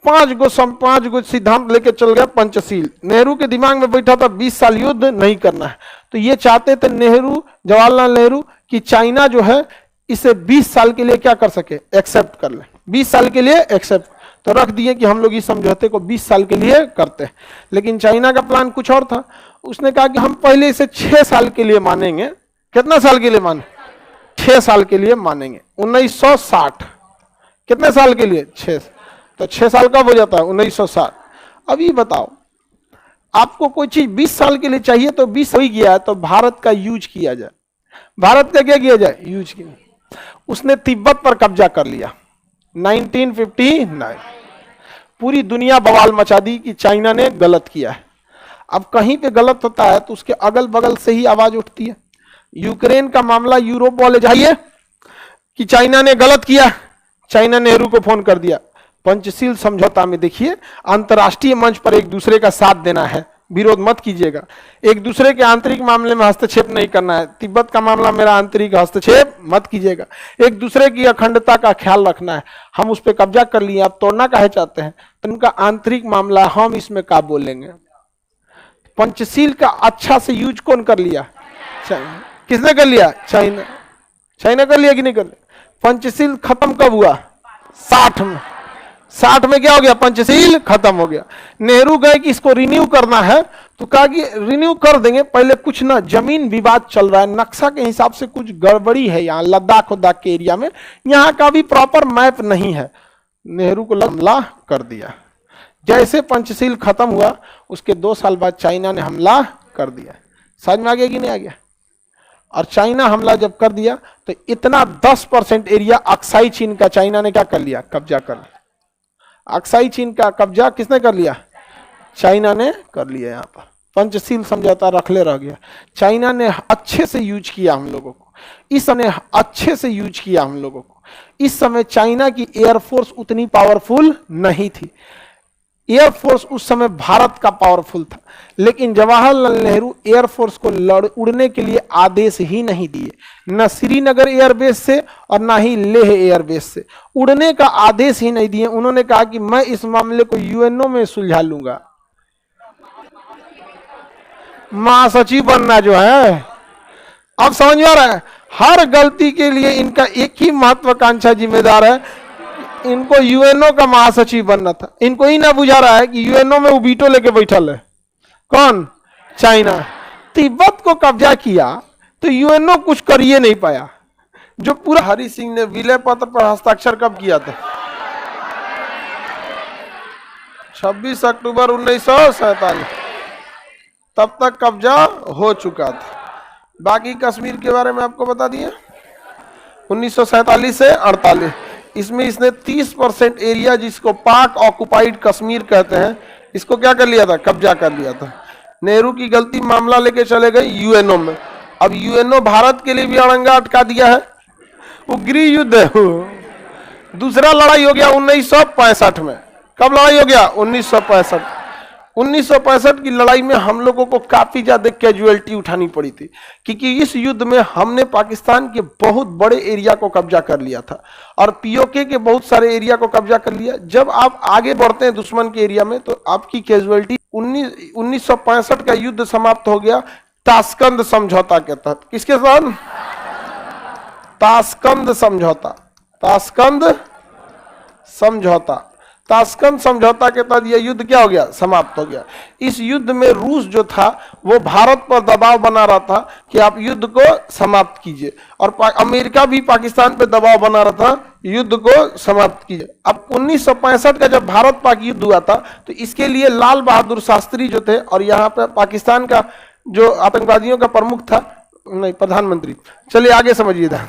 5 गो सिद्धांत लेके चल गया पंचशील। नेहरू के दिमाग में बैठा था 20 साल युद्ध नहीं करना है, तो ये चाहते थे नेहरू, जवाहरलाल नेहरू, कि चाइना जो है इसे 20 साल के लिए क्या कर सके, एक्सेप्ट कर ले। 20 साल के लिए एक्सेप्ट, तो रख दिए कि हम लोग इस समझौते को 20 साल के लिए करते हैं। लेकिन चाइना का प्लान कुछ और था। उसने कहा कि हम पहले इसे 6 साल के लिए मानेंगे। कितना साल के लिए माने? 6 साल के लिए मानेंगे। 1960। कितने साल के लिए? 6। तो 6 साल कब हो जाता है? 1960। अब ये बताओ, आपको कोई चीज 20 साल के लिए चाहिए तो 20 हो ही गया है, तो भारत का यूज किया जाए। भारत का क्या किया जाए? यूज किया। उसने तिब्बत पर कब्जा कर लिया 1959। पूरी दुनिया बवाल मचा दी कि चाइना ने गलत किया है। अब कहीं पे गलत होता है तो उसके अगल बगल से ही आवाज उठती है। यूक्रेन का मामला यूरोप वाले जाइए कि चाइना ने गलत किया। चाइना ने नेहरू को फोन कर दिया। पंचशील समझौता में देखिए, अंतर्राष्ट्रीय मंच पर एक दूसरे का साथ देना है, विरोध मत कीजिएगा। एक दूसरे के आंतरिक मामले में हस्तक्षेप नहीं करना है। तिब्बत का मामला मेरा आंतरिक हस्तक्षेप मत कीजिएगा। एक दूसरे की अखंडता का ख्याल रखना है। हम उस पर कब्जा कर लिए, आप तोड़ना काहे चाहते हैं? तो उनका आंतरिक मामला, हम इसमें क्या बोलेंगे? पंचशील का अच्छा से यूज कौन कर लिया? चाइना। किसने कर लिया? चाइना। चाइना कर लिया कि नहीं कर लिया? पंचशील खत्म कब हुआ? 60 में। 60 में क्या हो गया? पंचशील खत्म हो गया। नेहरू गए कि इसको रिन्यू करना है, तो कहा कि रिन्यू कर देंगे, पहले कुछ ना, जमीन विवाद चल रहा है, नक्शा के हिसाब से कुछ गड़बड़ी है यहाँ लद्दाख वद्दाख के एरिया में, यहाँ का भी प्रॉपर मैप नहीं है। नेहरू को हमला कर दिया। जैसे पंचशील खत्म हुआ उसके 2 साल बाद चाइना ने हमला कर दिया। समझ में आ गया कि नहीं आ गया? और चाइना हमला जब कर दिया तो इतना 10% एरिया अक्साई चीन का चाइना ने क्या कर लिया? कब्जा कर लिया। अक्साई चीन का कब्जा किसने कर लिया? चाइना ने कर लिया। यहाँ पर पंचशील समझौता रखले रह गया। चाइना ने अच्छे से यूज किया हम लोगों को। इस समय अच्छे से यूज किया हम लोगों को। इस समय चाइना की एयरफोर्स उतनी पावरफुल नहीं थी, एयरफोर्स उस समय भारत का पावरफुल था, लेकिन जवाहरलाल नेहरू एयरफोर्स को उड़ने के लिए आदेश ही नहीं दिए, न श्रीनगर एयरबेस से और ना ही लेह एयरबेस से उड़ने का आदेश ही नहीं दिए। उन्होंने कहा कि मैं इस मामले को यूएनओ में सुलझा लूंगा। महासचिव बनना जो है, अब समझ में आ रहा है, हर गलती के लिए इनका एक ही महत्वाकांक्षा जिम्मेदार है, इनको यूएनओ का महासचिव बनना था। इनको ही ना बुझा रहा है कि यूएनओ में वो वीटो लेके बैठल है कौन, चाइना। तिब्बत को कब्जा किया तो यूएनओ कुछ कर ही नहीं पाया। जो पूरा हरि सिंह ने विलय पत्र पर हस्ताक्षर कब किया था? 26 अक्टूबर 1947, तब तक कब्जा हो चुका था। बाकी कश्मीर के बारे में आपको बता दिया, 1947 से 48, इसमें इसने 30% एरिया जिसको पाक ऑक्युपाइड कश्मीर कहते हैं, इसको क्या कर लिया था, कब्जा कर लिया था। नेहरू की गलती मामला लेके चले गए यूएनओ में। अब यूएनओ भारत के लिए भी अड़ंगा अटका दिया है। वो गृह युद्ध है, दूसरा लड़ाई हो गया 1965 में। कब लड़ाई हो गया? 1965। 1965 की लड़ाई में हम लोगों को काफी ज्यादा कैजुअलिटी उठानी पड़ी थी, क्योंकि इस युद्ध में हमने पाकिस्तान के बहुत बड़े एरिया को कब्जा कर लिया था और पीओके के बहुत सारे एरिया को कब्जा कर लिया। जब आप आगे बढ़ते हैं दुश्मन के एरिया में तो आपकी कैजुअलिटी 1965 का युद्ध समाप्त हो गया ताशकंद समझौता के तहत। किसके साथ? ताशकंद समझौता। ताशकंद समझौता, ताशकंद समझौता के तहत यह युद्ध क्या हो गया? समाप्त हो गया। इस युद्ध में रूस जो था वो भारत पर दबाव बना रहा था कि आप युद्ध को समाप्त कीजिए, और अमेरिका भी पाकिस्तान पर दबाव बना रहा था युद्ध को समाप्त कीजिए। अब 1965 का जब भारत पाक युद्ध हुआ था तो इसके लिए लाल बहादुर शास्त्री जो थे, और यहाँ पे पाकिस्तान का जो आतंकवादियों का प्रमुख था, नहीं प्रधानमंत्री, चलिए आगे समझिएगा।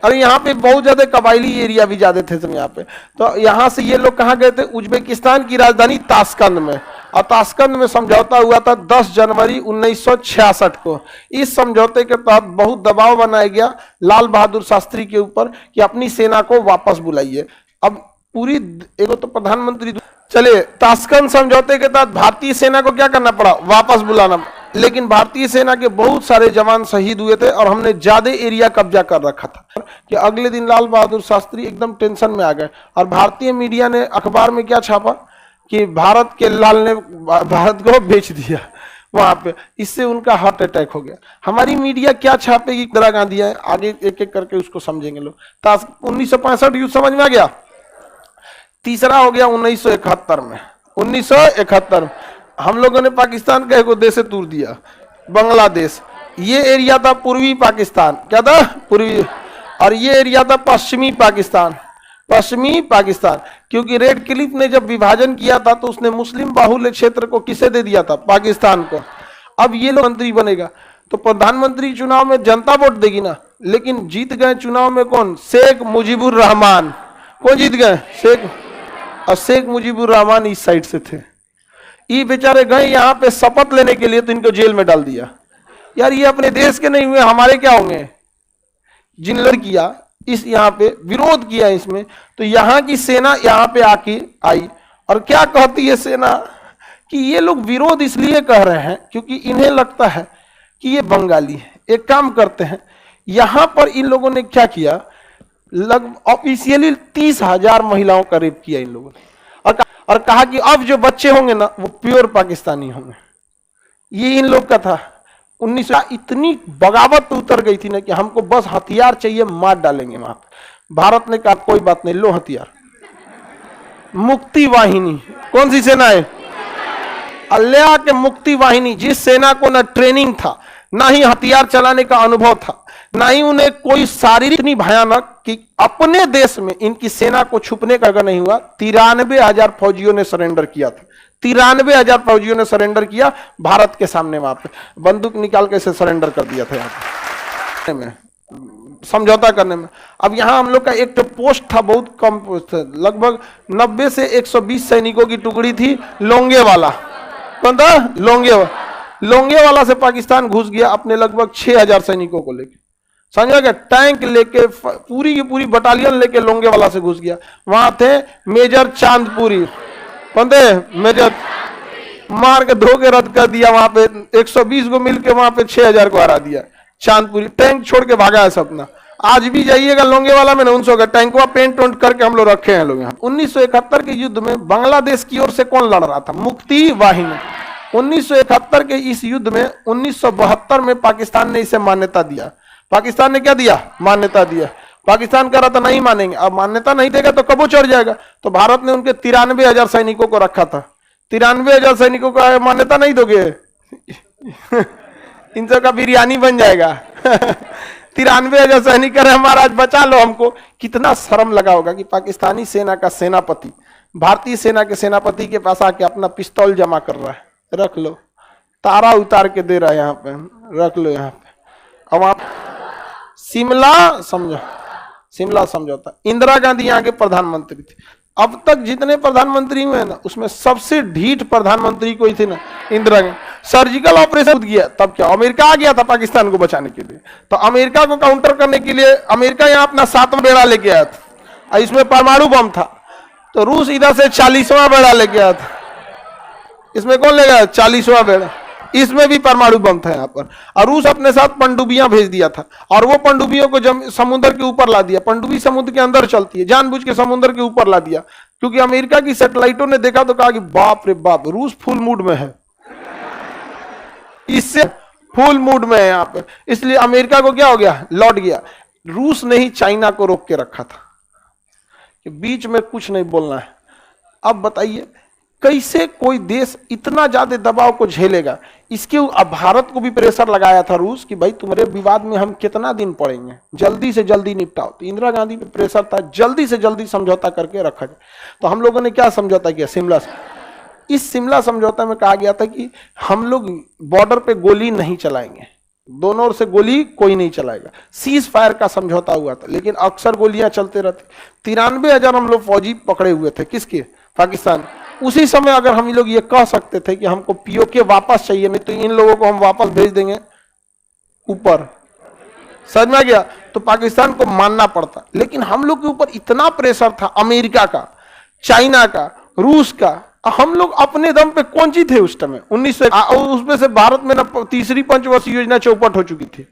अरे यहाँ पे बहुत ज्यादा कबायली एरिया भी ज्यादा थे यहाँ पे, तो यहाँ से ये लोग कहाँ गए थे? उज्बेकिस्तान की राजधानी ताशकंद में। और ताशकंद में समझौता हुआ था 10 जनवरी 1966 को। इस समझौते के तहत बहुत दबाव बनाया गया लाल बहादुर शास्त्री के ऊपर कि अपनी सेना को वापस बुलाइए। अब पूरी एगो तो प्रधानमंत्री, चलिए ताशकंद समझौते के तहत भारतीय सेना को क्या करना पड़ा? वापस बुलाना। लेकिन भारतीय सेना के बहुत सारे जवान शहीद हुए थे और हमने ज्यादा एरिया कब्जा कर रखा था कि अगले दिन लाल बहादुर शास्त्री एकदम टेंशन में आ गए और भारतीय मीडिया ने अखबार में क्या छापा कि भारत के लाल ने भारत को बेच दिया वहां पे, इससे उनका हार्ट अटैक हो गया। हमारी मीडिया क्या छापेगी? इंदिरा गांधी है, आगे एक एक करके उसको समझेंगे लोग। 1965 युद्ध समझ में आ गया। तीसरा हो गया 1971 में। 1971 में हम लोगों ने पाकिस्तान का एक देश तोड़ दिया, बांग्लादेश। ये एरिया था पूर्वी पाकिस्तान, क्या था? पूर्वी। और ये एरिया था पश्चिमी पाकिस्तान, पश्चिमी पाकिस्तान। क्योंकि रेड क्लिफ ने जब विभाजन किया था तो उसने मुस्लिम बाहुल्य क्षेत्र को किसे दे दिया था? पाकिस्तान को। अब ये लोग मंत्री बनेगा तो प्रधानमंत्री चुनाव में जनता वोट देगी ना, लेकिन जीत गए चुनाव में कौन? शेख मुजीबुर रहमान। कौन जीत गए? शेख। और शेख मुजीबुर रहमान इस साइड से थे। ये बेचारे गए यहाँ पे शपथ लेने के लिए तो इनको जेल में डाल दिया। यार ये अपने देश के नहीं हुए, हमारे क्या होंगे? जिन लड़कियां इस यहाँ पे विरोध किया इसमें, तो यहाँ की सेना यहाँ पे आके आई और क्या कहती है सेना कि ये लोग विरोध इसलिए कह रहे हैं क्योंकि इन्हें लगता है कि ये बंगाली है। एक काम करते हैं, यहाँ पर इन लोगों ने क्या किया, लगभग ऑफिशियली 30,000 महिलाओं का रेप किया इन लोगों ने, और कहा कि अब जो बच्चे होंगे ना वो प्योर पाकिस्तानी होंगे। ये इन लोग का था। 19 इतनी बगावत उतर गई थी ना कि हमको बस हथियार चाहिए, मार डालेंगे वहां पे। भारत ने कहा कोई बात नहीं, लो हथियार। मुक्ति वाहिनी, कौन सी सेना है? अल्लाह के मुक्ति वाहिनी, जिस सेना को ना ट्रेनिंग था, ना ही हथियार चलाने का अनुभव था, ना ही उन्हें कोई शारीरिक इतनी भयानक कि अपने देश में इनकी सेना को छुपने का अगर नहीं हुआ। 93,000 फौजियों ने सरेंडर किया था। 93,000 फौजियों ने सरेंडर किया भारत के सामने। वहां पे बंदूक निकाल के सरेंडर कर दिया था यहाँ में, समझौता करने में। अब यहाँ हम लोग का एक तो पोस्ट था, बहुत कम पोस्ट था, लगभग 90 से 120 सैनिकों की टुकड़ी थी। लोंगे वाला कौन था? लोंगे वाला से पाकिस्तान घुस गया अपने लगभग 6,000 सैनिकों को लेकर। समझा क्या, टैंक लेके पूरी की पूरी बटालियन लेके लोंगेवाला से घुस गया। वहां थे मेजर चांदपुरी, कौन थे, मेजर, मार के धो के रद्द कर दिया। वहां पे 120 को मिलके वहां पे 6000 को हरा दिया। चांदपुरी टैंक छोड़ के भागा है सपना। आज भी जाइएगा लोंगेवाला में ना, 1900 का टैंक पेंट वेंट करके हम लोग रखे हैं लोग यहाँ। 1971 के युद्ध में बांग्लादेश की ओर से कौन लड़ रहा था, मुक्ति वाहिनी। 1971 के इस युद्ध में 1972 में पाकिस्तान ने इसे मान्यता दिया। पाकिस्तान ने क्या दिया, मान्यता दिया। पाकिस्तान कह रहा था नहीं मानेंगे, अब मान्यता नहीं देगा तो कब वो चढ़ जाएगा। तो भारत ने उनके 93,000 सैनिकों को रखा था। 93,000 सैनिकों को मान्यता नहीं दोगे इन सब का बिरयानी बन जाएगा 93,000 सैनिक कह रहे महाराज बचा लो हमको। कितना शर्म लगा होगा कि पाकिस्तानी सेना का सेनापति भारतीय सेना के सेनापति के पास आके अपना पिस्तौल जमा कर रहा है, रख लो, तारा उतार के दे रहा है यहाँ पे, रख लो यहाँ पे। अब आप शिमला समझो, शिमला समझौता, इंदिरा गांधी यहाँ के प्रधानमंत्री थी। अब तक जितने प्रधानमंत्री हुए ना उसमें सबसे ढीठ प्रधानमंत्री कोई थी ना, इंदिरा गांधी। सर्जिकल ऑपरेशन किया तब क्या, अमेरिका आ गया था पाकिस्तान को बचाने के लिए। तो अमेरिका को काउंटर करने के लिए अमेरिका यहाँ अपना 7वां बेड़ा लेके आया था, इसमें परमाणु बम था। तो रूस इधर से 40वां बेड़ा लेके आया था, इसमें कौन ले गया 40वां बेड़ा, इसमें भी परमाणु बम था यहाँ पर। और रूस अपने साथ पनडुब्बियां भेज दिया था, और वो पनडुब्बियों को समुद्र के ऊपर ला दिया। पनडुब्बी समुद्र के अंदर चलती है, जानबूझ के समुद्र के ऊपर ला दिया, क्योंकि अमेरिका की सैटेलाइटों ने देखा तो कहा कि बाप रे बाप, रूस फुल मूड में है, इससे फुल मूड में है यहाँ पे। इसलिए अमेरिका को क्या हो गया, लौट गया। रूस ने ही चाइना को रोक के रखा था कि बीच में कुछ नहीं बोलना है। अब बताइए कैसे कोई देश इतना ज्यादा दबाव को झेलेगा। इसके अब भारत को भी प्रेशर लगाया था रूस कि भाई तुम्हारे विवाद में हम कितना दिन पड़ेंगे, जल्दी से जल्दी निपटाओ। तो इंदिरा गांधी पे प्रेशर था जल्दी से जल्दी समझौता करके रखा जाए। तो हम लोगों ने क्या समझौता किया, शिमला से। इस शिमला समझौता में कहा गया था कि हम लोग बॉर्डर पे गोली नहीं चलाएंगे, दोनों ओर से गोली कोई नहीं चलाएगा। सीज फायर का समझौता हुआ था, लेकिन अक्सर गोलियां चलते रहती। 93,000 हम लोग फौजी पकड़े हुए थे, किसके, पाकिस्तान। उसी समय अगर हम लोग ये कह सकते थे कि हमको पीओके वापस चाहिए, नहीं तो इन लोगों को हम वापस भेज देंगे ऊपर, समझ में आ गया, तो पाकिस्तान को मानना पड़ता। लेकिन हम लोग के ऊपर इतना प्रेशर था अमेरिका का, चाइना का, रूस का, हम लोग अपने दम पे कौन सी थे उस समय 1900, उसमें से भारत में ना तीसरी पंचवर्षीय योजना चौपट हो चुकी थी,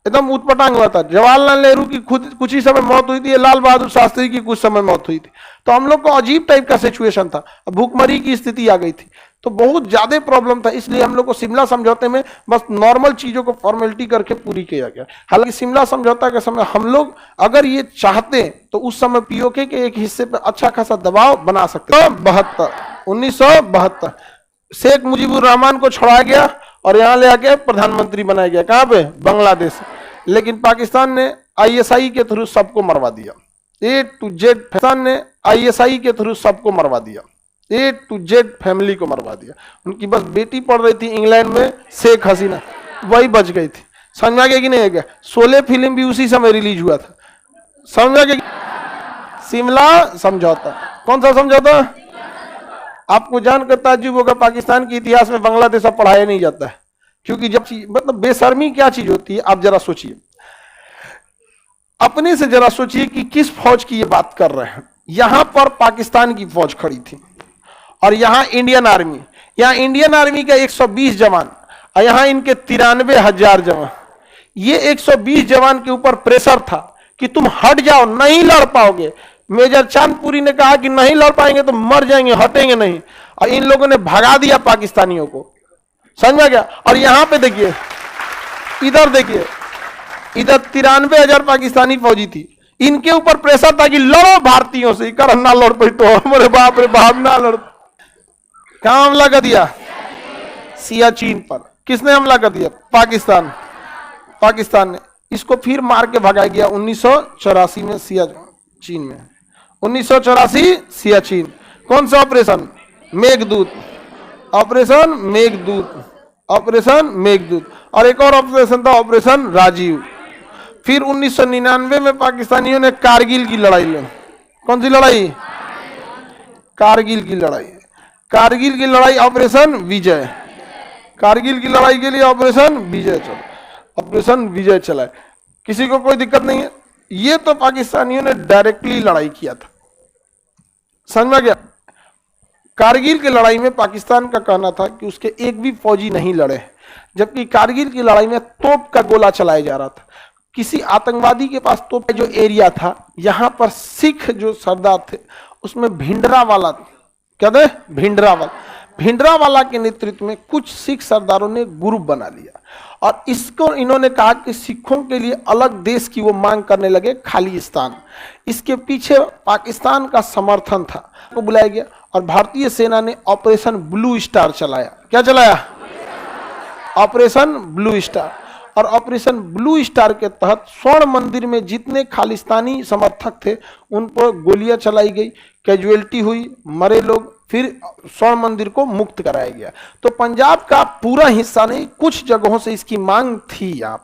एकदम उटपटांग हुआ था। जवाहरलाल नेहरू की खुद कुछ ही समय मौत हुई थी, लाल बहादुर शास्त्री की कुछ समय मौत हुई थी। तो हम लोग को अजीब टाइप का सिचुएशन था, भूखमरी की स्थिति आ गई थी, तो बहुत ज्यादा प्रॉब्लम था। इसलिए हम लोग को शिमला समझौते में बस नॉर्मल चीजों को फॉर्मेलिटी करके पूरी किया गया। हालांकि शिमला समझौता के समय हम लोग अगर ये चाहते तो उस समय पीओके के एक हिस्से पर अच्छा खासा दबाव बना सकते। 1972 शेख मुजीबुर रहमान को छोड़ा गया और यहां ले आके प्रधानमंत्री बनाया गया, कहां पे, बांग्लादेश। लेकिन पाकिस्तान ने आईएसआई के थ्रू सबको मरवा दिया, ए टू जेड। पाकिस्तान ने आईएसआई के थ्रू सबको मरवा दिया, ए टू जेड फैमिली को मरवा दिया। उनकी बस बेटी पढ़ रही थी इंग्लैंड में, शेख हसीना, वही बच गई थी। समझ में आ गया कि नहीं आ गया। 16 फिल्म भी उसी समय रिलीज हुआ था, समझ में आ गया। शिमला समझौता, कौन सा समझौता, आपको जानकर ताज्जुब होगा पाकिस्तान के इतिहास में बांग्लादेश अब पढ़ाया नहीं जाता है, क्योंकि जब मतलब बेशर्मी क्या चीज होती है, आप जरा सोचिए, अपने से जरा सोचिए कि किस फौज की ये बात कर रहे हैं। यहां पर पाकिस्तान की फौज खड़ी थी और यहां इंडियन आर्मी, यहां इंडियन आर्मी का 120 जवान और यहां इनके 93,000 जवान। ये 120 जवान के ऊपर प्रेशर था कि तुम हट जाओ, नहीं लड़ पाओगे। मेजर चांदपुरी ने कहा कि नहीं लड़ पाएंगे तो मर जाएंगे, हटेंगे नहीं। और इन लोगों ने भगा दिया पाकिस्तानियों को, समझ में गया। और यहां पे देखिए, इधर देखिए, इधर 93,000 पाकिस्तानी फौजी थी, इनके ऊपर प्रेशर था कि लड़ो भारतीयों से, कर ना लड़ पाई तो हमारे बाप रे बाप ना लड़। कहां हमला कर दिया, सियाचिन पर। किसने हमला कर दिया, पाकिस्तान, पाकिस्तान ने। इसको फिर मार के भगाया गया 1984 में सियाचिन में। 1984 सियाचिन, कौन सा operation, Meghdoot, operation Meghdoot, operation Meghdoot. और एक और ऑपरेशन था ऑपरेशन राजीव। फिर 1999 में पाकिस्तानियों ने कारगिल की लड़ाई लड़ी। कौन सी लड़ाई, कारगिल की लड़ाई। कारगिल की लड़ाई ऑपरेशन विजय, कारगिल की लड़ाई के लिए ऑपरेशन विजय चला, ऑपरेशन विजय चला। किसी को कोई दिक्कत नहीं है। ये तो पाकिस्तानियों ने डायरेक्टली लड़ाई किया था, समझ में गया। कारगिल की लड़ाई में पाकिस्तान का कहना था कि उसके एक भी फौजी नहीं लड़े, जबकि कारगिल की लड़ाई में तोप का गोला चलाया जा रहा था। किसी आतंकवादी के पास तोप का जो एरिया था, यहां पर सिख जो सरदार थे उसमें भिंडरावाला, क्या थे, भिंडरावाला के नेतृत्व में कुछ सिख सरदारों ने ग्रुप बना लिया और इसको इन्होंने कहा कि सिखों के लिए अलग देश की वो मांग करने लगे, खालिस्तान। इसके पीछे पाकिस्तान का समर्थन था, को बुलाया गया और भारतीय सेना ने ऑपरेशन ब्लू स्टार चलाया। क्या चलाया? Operation blue star. और ऑपरेशन ब्लू स्टार के तहत स्वर्ण मंदिर में जितने खालिस्तानी समर्थक थे उन पर गोलियां चलाई गई, कैजुअलिटी हुई, मरे लोग, फिर स्वर्ण मंदिर को मुक्त कराया गया। तो पंजाब का पूरा हिस्सा नहीं, कुछ जगहों से इसकी मांग थी। यहाँ